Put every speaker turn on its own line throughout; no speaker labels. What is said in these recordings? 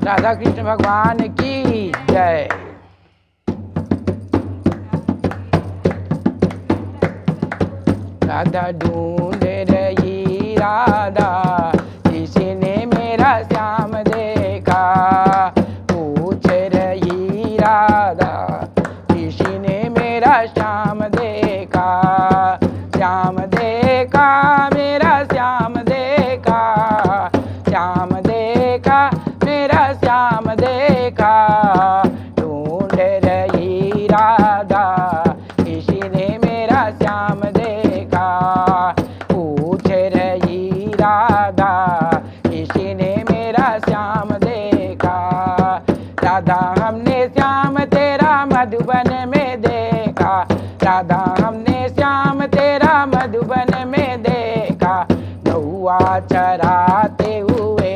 राधा कृष्ण भगवान की जय। राधा ढूंढ रही राधा, किसी ने मेरा श्याम देखा। पूछ रही राधा, किसी ने मेरा श्याम देखा। श्याम देखा, मेरा श्याम देखा। श्याम देखा, मेरा श्याम देखा। ढूंढ रही राधा, किसी ने मेरा श्याम देखा। पूछ रही राधा, किसी ने मेरा श्याम देखा। राधा हमने श्याम तेरा मधुबन में देखा। राधा हमने श्याम तेरा मधुबन में देखा। गौआ चराते हुए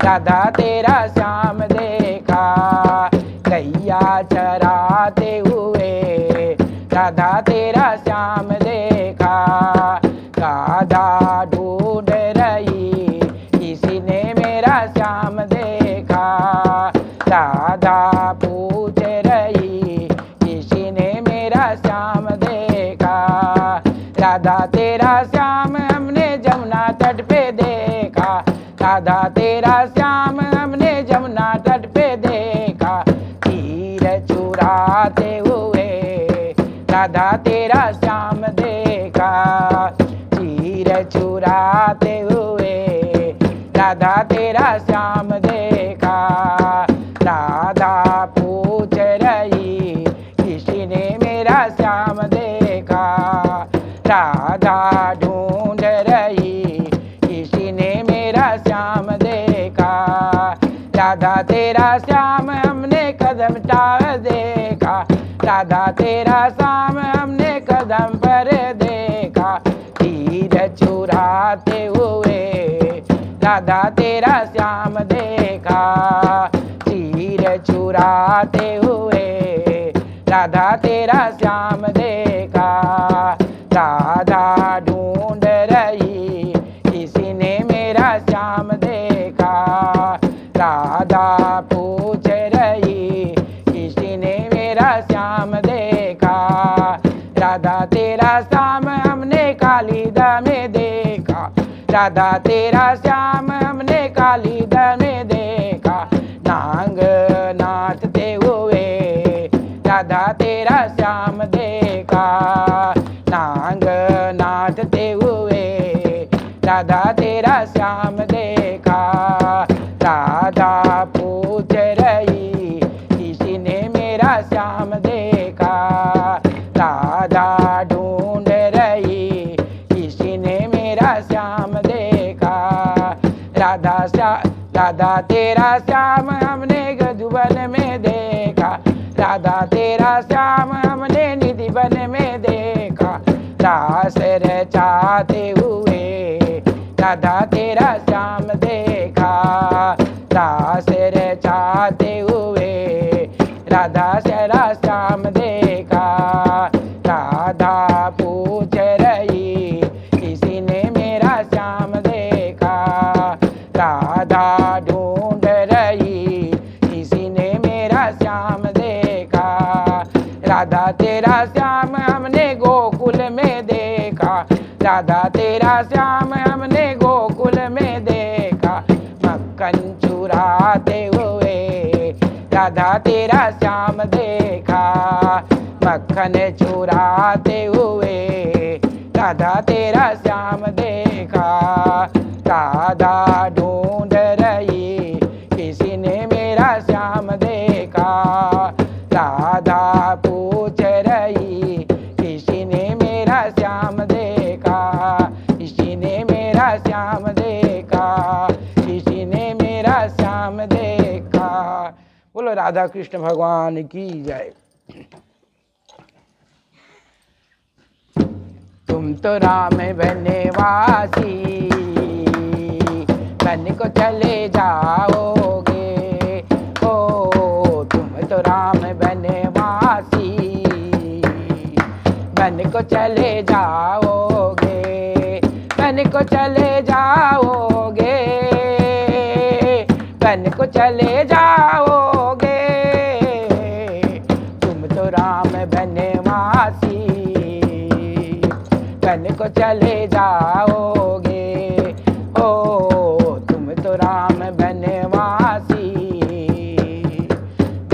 राधा तेरा श्याम देखा। गैया चराते हुए राधा तेरा श्याम देखा। राधा ढूंढ रही, किसी ने मेरा श्याम देखा। राधा पूछ रही, किसी ने मेरा श्याम देखा। राधा तेरा श्याम हमने जमुना तट पे देखा। राधा तेरा श्याम हमने जमुना तट पे देखा। तीर चुराते हुए राधा तेरा श्याम देखा। तीर चुराते हुए राधा तेरा श्याम देखा। राधा पूछ रही, किसी ने मेरा श्याम देखा। राधा ढूंढ रही, किसी ने मेरा श्याम देखा। राधा तेरा श्याम हमने कदम टाल देखा। राधा तेरा श्याम हमने कदम पर देखा। तीर चुराते हुए राधा तेरा श्याम देखा। तीर चुराते हुए राधा तेरा श्याम देखा। राधा ढूंढ रही, किसी ने मेरा श्याम देखा। राधा पूछ रही, किसी ने मेरा श्याम देखा। राधा तेरा श्याम हमने कालीदा में देखा। राधा तेरा श्याम हमने कालीदा में देखा। नांग नाचते हुए राधा तेरा श्याम देखा। नांग नाचते हुए राधा तेरा श्याम देखा। राधा पूछ रही, किसी ने मेरा श्याम देखा। राधा ढूंढ रही, किसी ने मेरा श्याम देखा। राधा तेरा श्याम हमने गधुबन में देखा। राधा तेरा श्याम हमने निधिबन में देखा। रास रचाते हुए राधा तेरा श्याम देखा। रास रचाते हुए राधा तेरा श्याम देखा। राधा पूछ रही, किसी ने मेरा श्याम देखा। राधा ढूंढ रही, किसी ने मेरा श्याम देखा। राधा तेरा श्याम हमने गोकुल में देखा। राधा तेरा श्याम हमने गोकुल में देखा। मक्खन चुराते हुए राधा तेरा श्याम देखा। मक्खन चुराते हुए राधा तेरा श्याम देखा। राधा ढूंढ रही, किसी ने मेरा श्याम देखा। राधा पूछ रही, किसी ने मेरा श्याम देखा। किसी ने मेरा श्याम देखा। किसी ने मेरा श्याम देखा। बोलो राधा कृष्ण भगवान की जय। तुम तो राम बनवासी, बन को चले जाओगे। ओ तुम तो राम बनवासी, बन को चले जाओगे। बन को चले जाओगे। बन को चले जाओगे, तुम तो राम बनवासी, बन को चले जाओगे, ओ तुम तो राम बनवासी,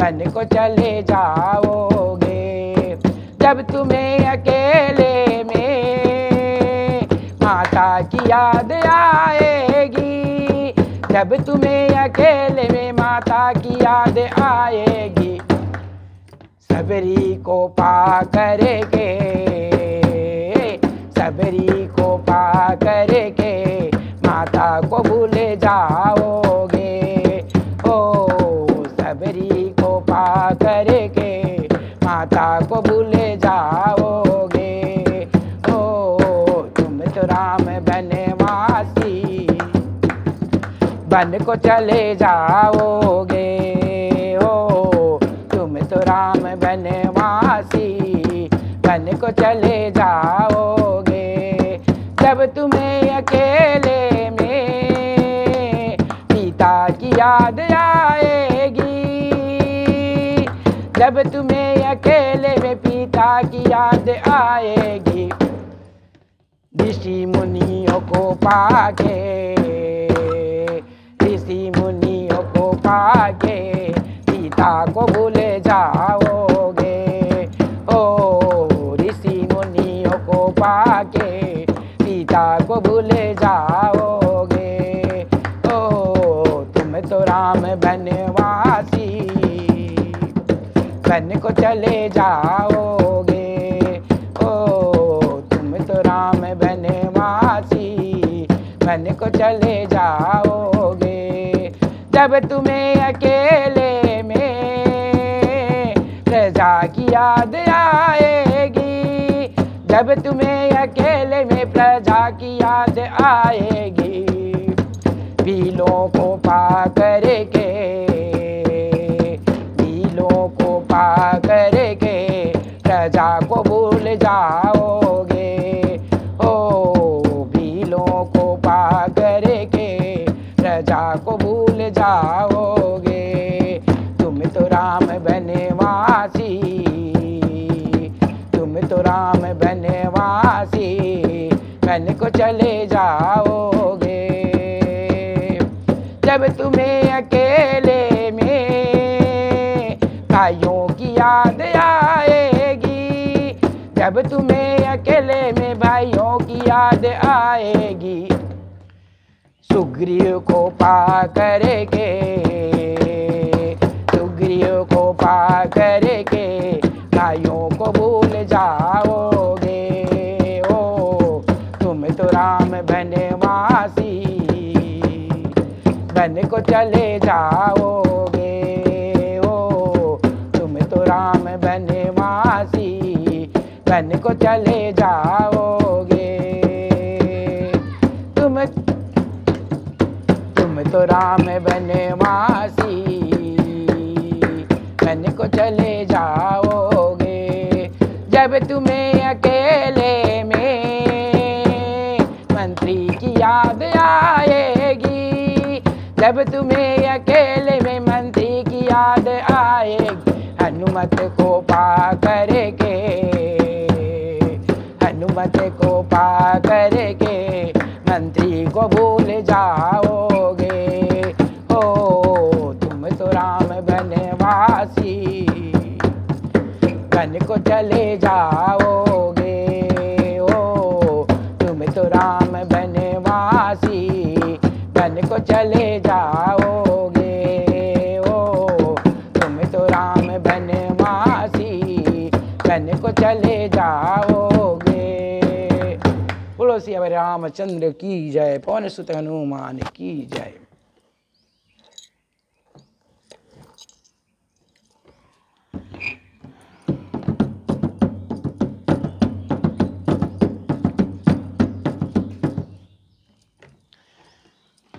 बन को चले जाओगे। जब तुम्हें अकेले में माता की याद आएगी, जब तुम्हें अकेले में माता की याद आएगी, सबरी को पा करके, सबरी को पा करके माता को भूल जाओगे, ओ सबरी को पा करके माता को भूल जाओगे, ओ तुम तो राम बनवासी, बन को चले जाओगे, ओ तुम तो राम बनवासी, बन को चले जाओगे। जब तुम्हें अकेले में पिता की याद आएगी, जब तुम्हें अकेले में पिता की याद आएगी, ऋषि मुनियों को पाके, ऋषि मुनियों को पाके पिता को भूल जाओगे, ओ ऋषि मुनियों को पाके पिता को भूल जाओगे, ओ तुम तो राम बनवासी, बन को चले जाओगे, ओ तुम तो राम बनवासी, बन को चले जाओगे। जब तुम्हें अकेले में प्रजा की याद आएगी, जब तुम्हें अकेले में प्रजा की याद आएगी, भीलों को पा करके, भीलों को पा करके प्रजा को भूल जाओगे, ओ भीलों को पा करके प्रजा को भूल जाओगे। तुम तो राम बनवासी, तुम तो राम बनवासी, बन को चले जाओगे। जब तुम्हें अकेले में भाइयों की याद आएगी, जब तुम्हें अकेले में भाइयों की याद आएगी, सुग्रीव को पा करके, सुग्रीव को पा करके भाइयों को भूल जाओगे, ओ तुम तो राम बनवासी, बन को चले जाओगे, ओ तुम तो राम बनवासी, बन को चले जाओगे। तुम तो राम बनवासी, बन को चले जाओगे। जब तुम्हें अकेले में मंत्री की याद आएगी, जब तुम्हें अकेले में मंत्री की याद आएगी, हनुमत को पा करके, हनुमत को पा करके मंत्री को भूल जाओगे, ओ तुम तो राम बनवासी, बन को चले जाओगे, ओ तुम तो राम बनवासी, बन को चले जाओगे, ओ तुम तो राम बनवासी, बन को चले जाओगे। बोलो सिया रामचंद्र की जय, पवन सुत हनुमान की जय।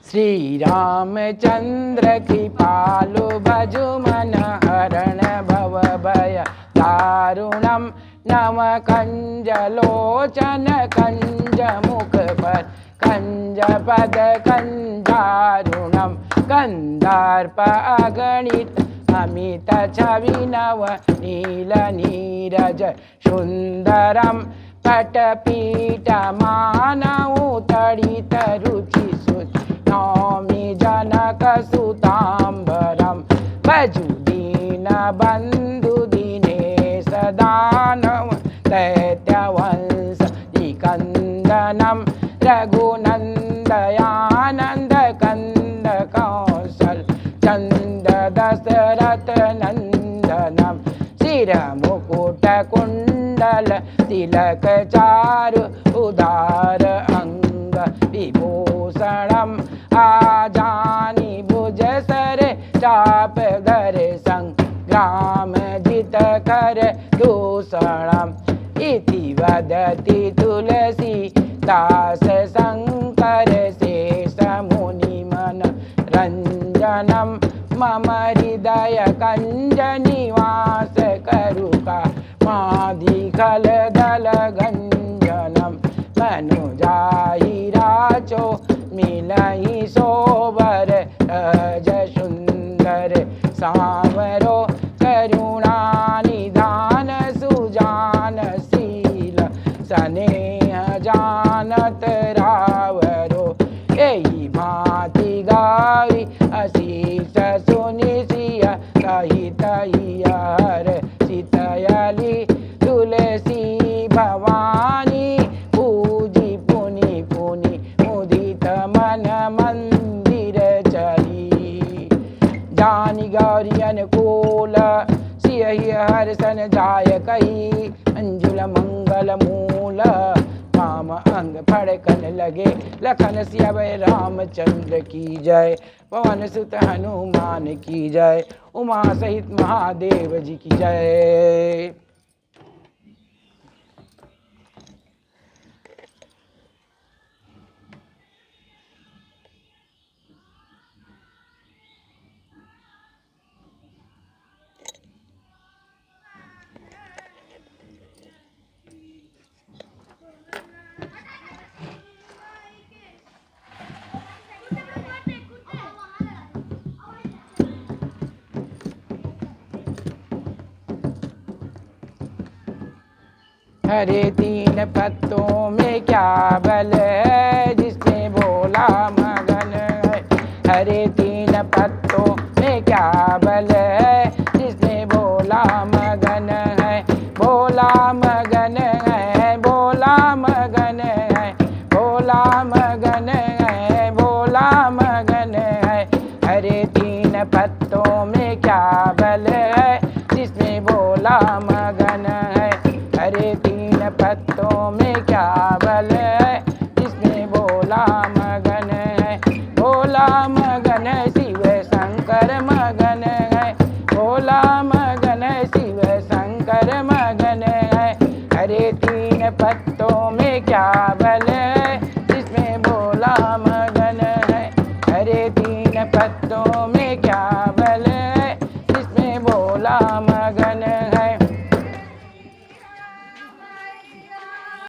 श्री रामचंद्र कृपालु भजु मन हरण भव भय दारुणम, नम कंज लोचन कंज मुख पर कंज पद कंदारुणम कंदार्प अगणित अमित छवि नव नील नीरज सुंदरम पटपीठ मानव तड़ित रुचि नौमि जनक सुतांबरम भजु दीन बंधु दिनेश दानव दैत्यवंश निकंदनम रघुनंदयानंद कंद कौशल चंद दशरथ नंदनम शिर मुकुट कुंडल तिलक चारु उदार अंग विभूषणम आजानी भुज सर चाप धर संग्राम जित कर दूषणम इति वदति तुलसी दास शंकर शेष मुनि मन रंजनम मम हृदय कंज निवास करुका माधिकल दल गंजनम मनुजाई राचो मिलई सोबर रज सुंदर सांवरो करुणा निधान सुजान शील स्नेह जानत रावरो एहि भांति गाई अशीष सुनिशिय सहित हर सीतयली तुलसी भवानी पूजी पुनि पुनि मुदित मन मंदिर चली जानी गौरी अनुकूल सियहि हर्षन जाय कही अंजुल मंगल मूल राम अंग फड़कन लगे लखन सिया रामचंद्र की जय पवन सुत हनुमान की जय उमा सहित महादेव जी की जय। हरे तीन पत्तों में क्या बल है जिसने बोला मगन है। हरे तीन पत्तों में क्या बल है जिसने बोला मगन है। बोला मगन है बोला मगन है बोला मगन है बोला मगन है। हरे तीन पत्तों में क्या बल है जिसने बोला मगन है। हरे तीन पत्तों में क्या